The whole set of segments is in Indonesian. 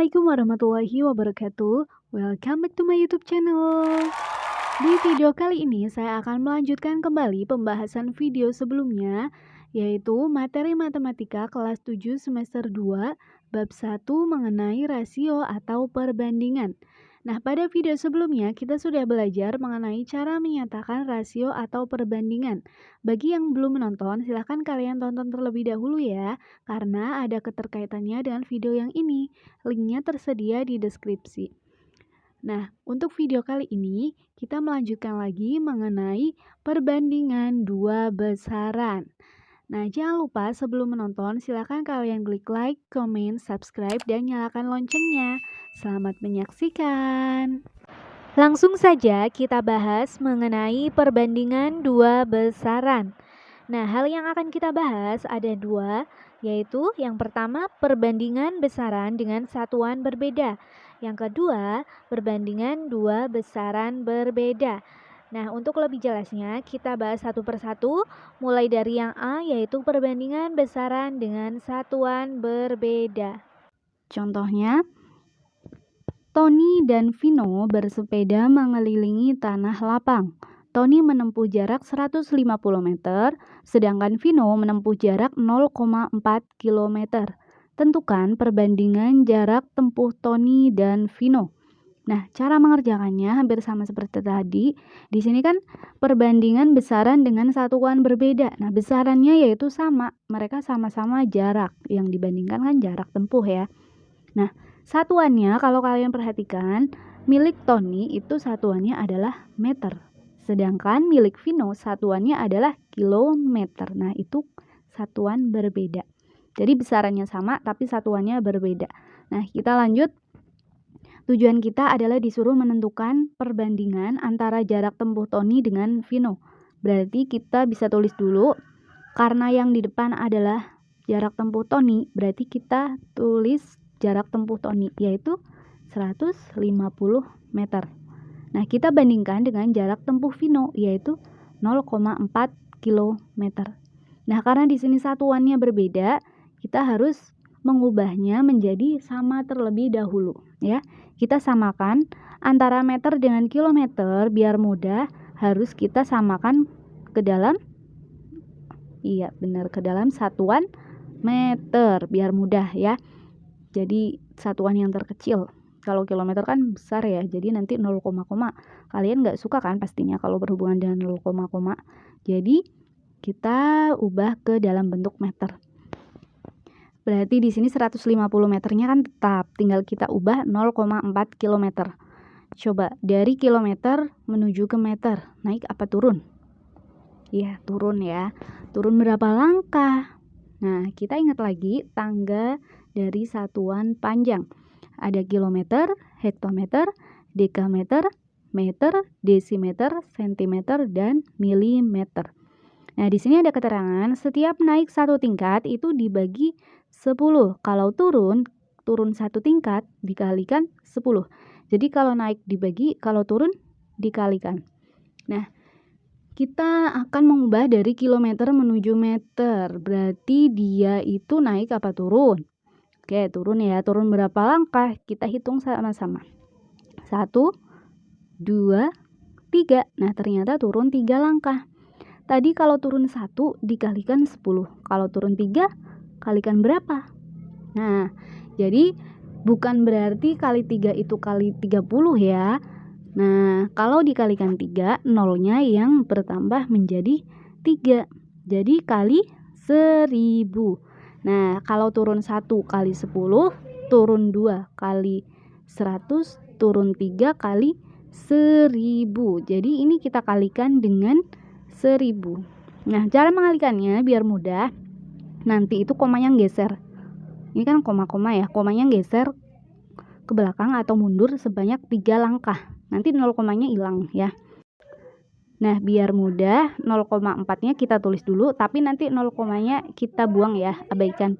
Assalamualaikum warahmatullahi wabarakatuh. Welcome back to my YouTube channel. Di video kali ini saya akan melanjutkan kembali pembahasan video sebelumnya, yaitu materi matematika kelas 7 semester 2 bab 1 mengenai rasio atau perbandingan. Nah, pada video sebelumnya kita sudah belajar mengenai cara menyatakan rasio atau perbandingan. Bagi yang belum menonton, silahkan kalian tonton terlebih dahulu ya, karena ada keterkaitannya dengan video yang ini. Linknya tersedia di deskripsi. Nah, untuk video kali ini, kita melanjutkan lagi mengenai perbandingan dua besaran. Nah, jangan lupa sebelum menonton, silakan kalian klik like, comment, subscribe, dan nyalakan loncengnya. Selamat menyaksikan. Langsung saja kita bahas mengenai perbandingan dua besaran. Nah, hal yang akan kita bahas ada dua, yaitu yang pertama perbandingan besaran dengan satuan berbeda. Yang kedua, perbandingan dua besaran berbeda. Nah, untuk lebih jelasnya kita bahas satu persatu, mulai dari yang A yaitu perbandingan besaran dengan satuan berbeda. Contohnya, Tony dan Vino bersepeda mengelilingi tanah lapang. Tony menempuh jarak 150 meter, sedangkan Vino menempuh jarak 0,4 km. Tentukan perbandingan jarak tempuh Tony dan Vino. Nah, cara mengerjakannya hampir sama seperti tadi. Di sini kan perbandingan besaran dengan satuan berbeda. Nah, besarannya yaitu sama. Mereka sama-sama jarak. Yang dibandingkan kan jarak tempuh ya. Nah, satuannya kalau kalian perhatikan, milik Tony itu satuannya adalah meter. Sedangkan milik Vino satuannya adalah kilometer. Nah, itu satuan berbeda. Jadi besarannya sama tapi satuannya berbeda. Nah, kita lanjut. Tujuan kita adalah disuruh menentukan perbandingan antara jarak tempuh Tony dengan Vino. Berarti kita bisa tulis dulu, karena yang di depan adalah jarak tempuh Tony, berarti kita tulis jarak tempuh Tony, yaitu 150 meter. Nah, kita bandingkan dengan jarak tempuh Vino, yaitu 0,4 km. Nah, karena di sini satuannya berbeda, kita harus mengubahnya menjadi sama terlebih dahulu, ya. Kita samakan antara meter dengan kilometer biar mudah, harus kita samakan ke dalam ke dalam satuan meter biar mudah ya. Jadi satuan yang terkecil. Kalau kilometer kan besar ya, jadi nanti 0, kalian nggak suka kan pastinya kalau berhubungan dengan 0, jadi kita ubah ke dalam bentuk meter. Berarti di sini 150 meternya kan tetap, tinggal kita ubah 0,4 km. Coba dari kilometer menuju ke meter, naik apa turun? Iya, turun ya. Turun berapa langkah? Nah, kita ingat lagi tangga dari satuan panjang. Ada kilometer, hektometer, dekameter, meter, desimeter, sentimeter, dan milimeter. Nah, di sini ada keterangan setiap naik satu tingkat itu dibagi 10. Kalau turun satu tingkat dikalikan 10. Jadi kalau naik dibagi, kalau turun dikalikan. Nah, kita akan mengubah dari kilometer menuju meter. Berarti dia itu naik apa turun? Oke, turun ya. Turun berapa langkah? Kita hitung sama-sama. 1, 2, 3. Nah, ternyata turun 3 langkah. Tadi kalau turun 1 dikalikan 10. Kalau turun 3 kalikan berapa? Nah, jadi bukan berarti kali 3 itu kali 30 ya. Nah, kalau dikalikan 3, nolnya yang bertambah menjadi 3. Jadi kali 1000. Nah, kalau turun 1 kali 10, turun 2 kali 100, turun 3 kali 1000. Jadi ini kita kalikan dengan 1000. Nah, cara mengalikannya biar mudah, nanti itu komanya geser. Ini kan koma-koma ya, komanya geser ke belakang atau mundur sebanyak 3 langkah. Nanti 0, hilang ya. Nah, biar mudah 0,4-nya kita tulis dulu, tapi nanti 0, kita buang ya, abaikan.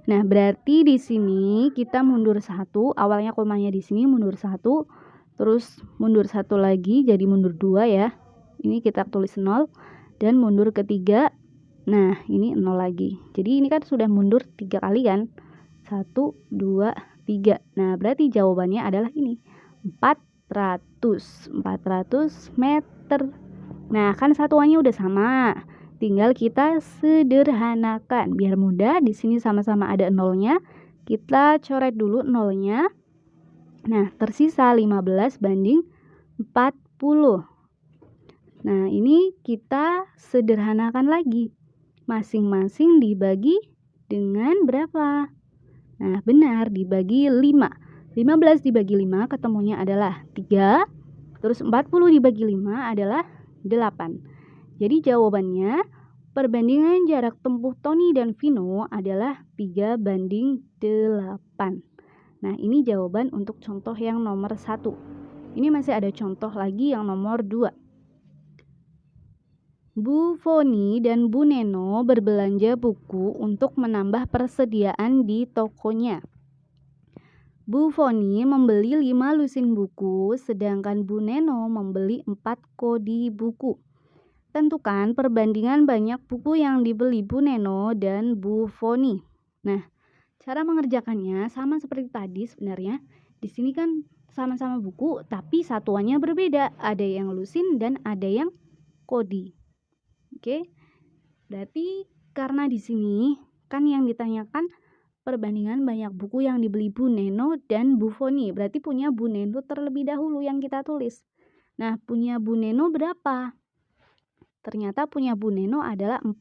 Nah, berarti di sini kita mundur 1, awalnya komanya di sini mundur 1, terus mundur 1 lagi jadi mundur 2 ya. Ini kita tulis 0 dan mundur ke 3. Nah, ini 0 lagi. Jadi ini kan sudah mundur 3 kali kan? 1, 2, 3. Nah, berarti jawabannya adalah ini. 400 meter. Nah, kan satuannya udah sama. Tinggal kita sederhanakan. Biar mudah, di sini sama-sama ada nolnya. Kita coret dulu nolnya. Nah, tersisa 15 banding 40. Nah, ini kita sederhanakan lagi. Masing-masing dibagi dengan berapa? Nah, benar, dibagi 5. 15 dibagi 5 ketemunya adalah 3. Terus 40 dibagi 5 adalah 8. Jadi jawabannya, perbandingan jarak tempuh Tony dan Vino adalah 3 banding 8. Nah, ini jawaban untuk contoh yang nomor 1. Ini masih ada contoh lagi yang nomor 2. Bu Foni dan Bu Neno berbelanja buku untuk menambah persediaan di tokonya. Bu Foni membeli 5 lusin buku, sedangkan Bu Neno membeli 4 kodi buku. Tentukan perbandingan banyak buku yang dibeli Bu Neno dan Bu Foni. Nah, cara mengerjakannya sama seperti tadi sebenarnya. Di sini kan sama-sama buku, tapi satuannya berbeda. Ada yang lusin dan ada yang kodi. Oke, berarti karena di sini kan yang ditanyakan perbandingan banyak buku yang dibeli Bu Neno dan Bu Foni. Berarti punya Bu Neno terlebih dahulu yang kita tulis. Nah, punya Bu Neno berapa? Ternyata punya Bu Neno adalah 4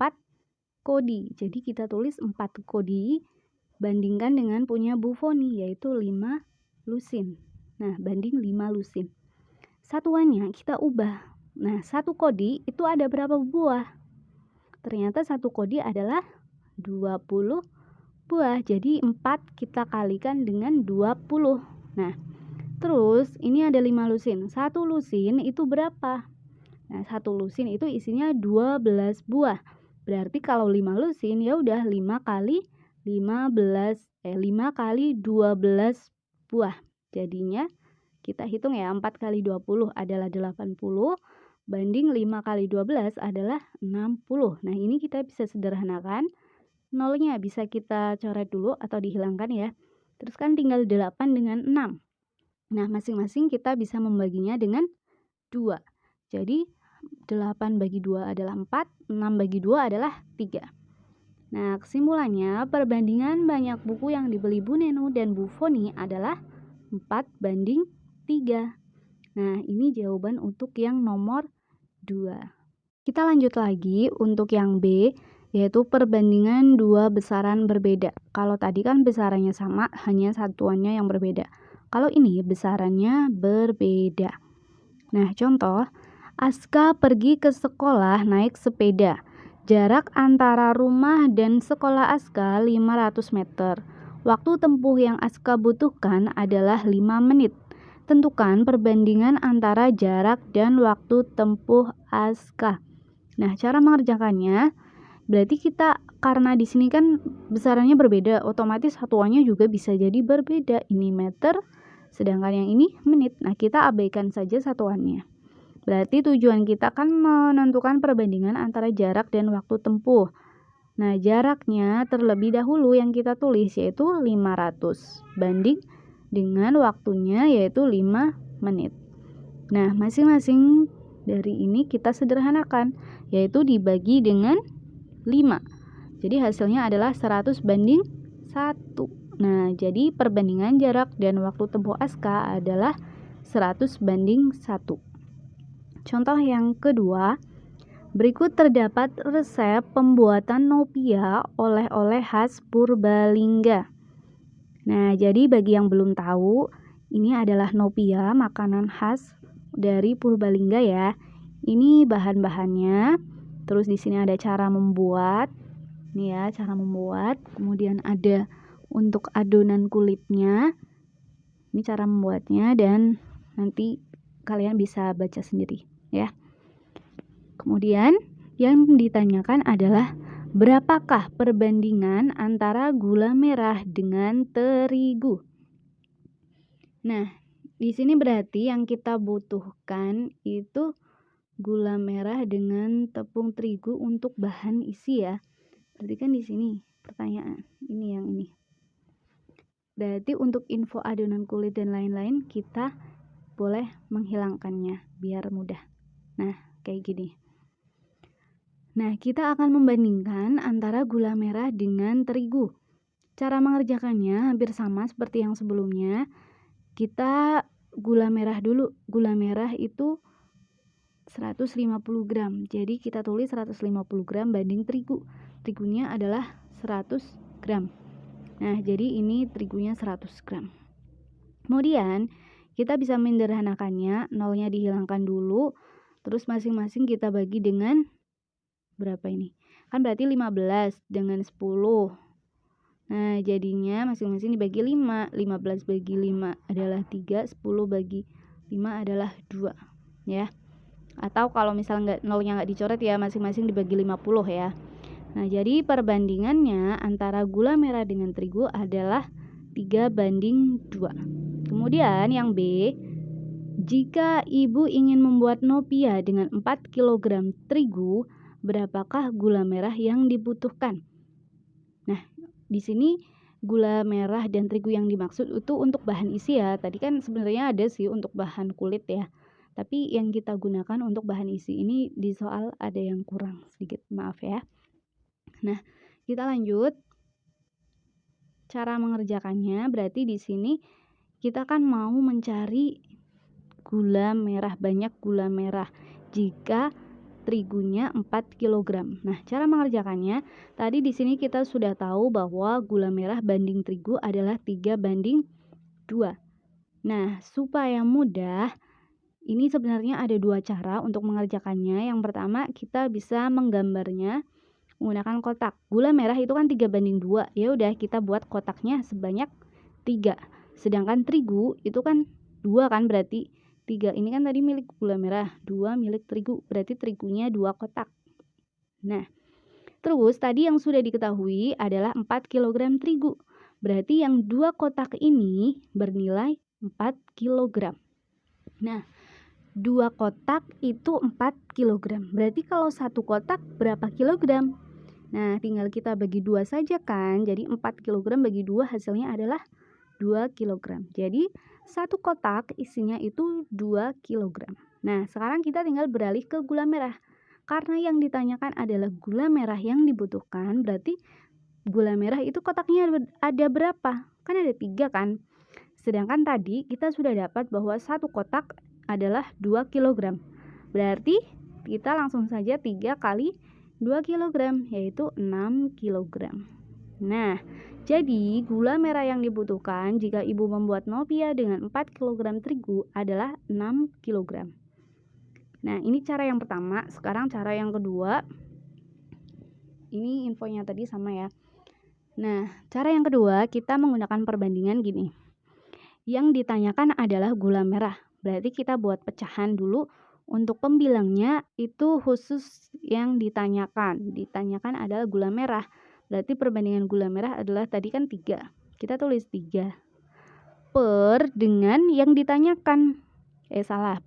kodi. Jadi kita tulis 4 kodi bandingkan dengan punya Bu Foni, yaitu 5 lusin. Nah, banding 5 lusin. Satuannya kita ubah. Nah, 1 kodi itu ada berapa buah? Ternyata 1 kodi adalah 20 buah. Jadi 4 kita kalikan dengan 20. Nah, terus ini ada 5 lusin. 1 lusin itu berapa? Nah, 1 lusin itu isinya 12 buah. Berarti kalau 5 lusin ya udah 5 kali 12 buah. Jadinya kita hitung ya, 4 kali 20 adalah 80, banding 5 kali 12 adalah 60. Nah, ini kita bisa sederhanakan. Nolnya bisa kita coret dulu atau dihilangkan ya. Terus kan tinggal 8 dengan 6. Nah, masing-masing kita bisa membaginya dengan 2. Jadi 8 bagi 2 adalah 4, 6 bagi 2 adalah 3. Nah, kesimpulannya perbandingan banyak buku yang dibeli Bu Neno dan Bu Foni adalah 4 banding 3. Nah, ini jawaban untuk yang nomor 2. Kita lanjut lagi untuk yang B, yaitu perbandingan 2 besaran berbeda. Kalau tadi kan besarannya sama, hanya satuannya yang berbeda. Kalau ini besarannya berbeda. Nah, contoh, Aska pergi ke sekolah naik sepeda. Jarak antara rumah dan sekolah Aska 500 meter. Waktu tempuh yang Aska butuhkan adalah 5 menit. Tentukan perbandingan antara jarak dan waktu tempuh Aska. Nah, cara mengerjakannya berarti kita karena di sini kan besarannya berbeda, otomatis satuannya juga bisa jadi berbeda. Ini meter, sedangkan yang ini menit. Nah, kita abaikan saja satuannya. Berarti tujuan kita kan menentukan perbandingan antara jarak dan waktu tempuh. Nah, jaraknya terlebih dahulu yang kita tulis yaitu 500 banding dengan waktunya yaitu 5 menit. Nah, masing-masing dari ini kita sederhanakan, yaitu dibagi dengan 5. Jadi hasilnya adalah 100 banding 1. Nah, jadi perbandingan jarak dan waktu tempuh Aska adalah 100 banding 1. Contoh yang kedua, berikut terdapat resep pembuatan nopia oleh-oleh khas Purbalingga. Nah, jadi bagi yang belum tahu, ini adalah nopia, makanan khas dari Purbalingga ya. Ini bahan-bahannya. Terus di sini ada cara membuat. Nih ya, cara membuat. Kemudian ada untuk adonan kulitnya. Ini cara membuatnya dan nanti kalian bisa baca sendiri ya. Kemudian yang ditanyakan adalah berapakah perbandingan antara gula merah dengan terigu? Nah, di sini berarti yang kita butuhkan itu gula merah dengan tepung terigu untuk bahan isi ya. Berarti kan di sini pertanyaan ini yang ini. Berarti untuk info adonan kulit dan lain-lain kita boleh menghilangkannya biar mudah. Nah, kayak gini. Nah, kita akan membandingkan antara gula merah dengan terigu. Cara mengerjakannya hampir sama seperti yang sebelumnya. Kita gula merah dulu. Gula merah itu 150 gram. Jadi kita tulis 150 gram banding terigu. Terigunya adalah 100 gram. Nah, jadi ini terigunya 100 gram. Kemudian kita bisa menyederhanakannya, nolnya dihilangkan dulu. Terus masing-masing kita bagi dengan berapa ini? Kan berarti 15 dengan 10. Nah, jadinya masing-masing dibagi 5. 15 bagi 5 adalah 3, 10 bagi 5 adalah 2, ya. Atau kalau misalnya nolnya nggak dicoret ya, masing-masing dibagi 50 ya. Nah, jadi perbandingannya antara gula merah dengan terigu adalah 3:2. Kemudian yang B, jika ibu ingin membuat nopia dengan 4 kg terigu, berapakah gula merah yang dibutuhkan? Nah, di sini gula merah dan terigu yang dimaksud itu untuk bahan isi ya. Tadi kan sebenarnya ada sih untuk bahan kulit ya. Tapi yang kita gunakan untuk bahan isi ini di soal ada yang kurang sedikit, maaf ya. Nah, kita lanjut. Cara mengerjakannya berarti di sini kita kan mau mencari gula merah, banyak gula merah jika terigunya 4 kg. Nah, cara mengerjakannya tadi di sini kita sudah tahu bahwa gula merah banding terigu adalah 3:2. Nah, supaya mudah, ini sebenarnya ada dua cara untuk mengerjakannya. Yang pertama, kita bisa menggambarnya menggunakan kotak. Gula merah itu kan 3:2. Ya udah, kita buat kotaknya sebanyak 3. Sedangkan terigu itu kan 2 kan, berarti 3 ini kan tadi milik gula merah, 2 milik terigu, berarti terigunya 2 kotak. Nah, terus tadi yang sudah diketahui adalah 4 kg terigu. Berarti yang 2 kotak ini bernilai 4 kg. Nah, 2 kotak itu 4 kg. Berarti kalau satu kotak berapa kilogram? Nah, tinggal kita bagi 2 saja kan. Jadi 4 kg bagi 2 hasilnya adalah 2 kg. Jadi satu kotak isinya itu 2 kg. Nah, sekarang kita tinggal beralih ke gula merah. Karena yang ditanyakan adalah gula merah yang dibutuhkan, berarti gula merah itu kotaknya ada berapa? Kan ada 3 kan? Sedangkan tadi kita sudah dapat bahwa satu kotak adalah 2 kg. Berarti kita langsung saja 3 kali 2 kg, yaitu 6 kg. Nah, jadi gula merah yang dibutuhkan jika ibu membuat nopia dengan 4 kg terigu adalah 6 kg. Nah, ini cara yang pertama. Sekarang cara yang kedua. Ini infonya tadi sama ya. Nah, cara yang kedua kita menggunakan perbandingan gini. Yang ditanyakan adalah gula merah. Berarti kita buat pecahan dulu. Untuk pembilangnya itu khusus yang ditanyakan. Ditanyakan adalah gula merah. Berarti perbandingan gula merah adalah tadi kan 3. Kita tulis 3. Per dengan yang ditanyakan.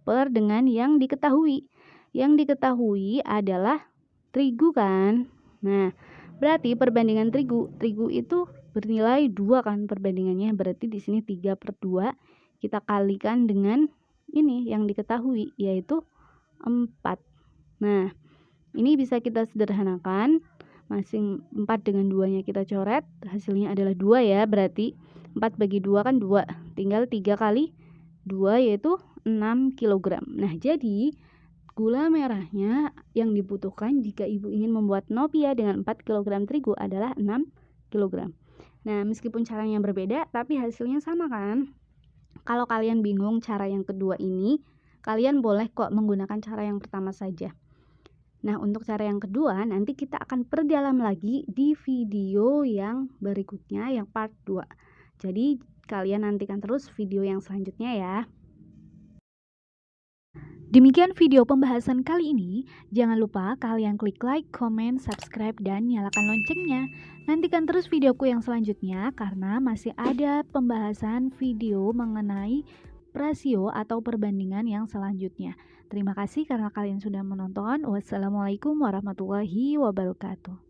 Per dengan yang diketahui. Yang diketahui adalah terigu kan. Nah, berarti perbandingan terigu itu bernilai 2 kan perbandingannya. Berarti di sini 3/2 kita kalikan dengan ini yang diketahui yaitu 4. Nah, ini bisa kita sederhanakan. 4 dengan 2-nya kita coret, hasilnya adalah 2 ya, berarti 4 bagi 2 kan 2, tinggal 3 kali 2 yaitu 6 kg. Nah, jadi gula merahnya yang dibutuhkan jika ibu ingin membuat nopia dengan 4 kg terigu adalah 6 kg. Nah, meskipun caranya berbeda, tapi hasilnya sama kan? Kalau kalian bingung cara yang kedua ini, kalian boleh kok menggunakan cara yang pertama saja. Nah, untuk cara yang kedua nanti kita akan perdalam lagi di video yang berikutnya, yang part 2. Jadi kalian nantikan terus video yang selanjutnya ya. Demikian video pembahasan kali ini. Jangan lupa kalian klik like, comment, subscribe, dan nyalakan loncengnya. Nantikan terus videoku yang selanjutnya karena masih ada pembahasan video mengenai rasio atau perbandingan yang selanjutnya. Terima kasih karena kalian sudah menonton. Wassalamualaikum warahmatullahi wabarakatuh.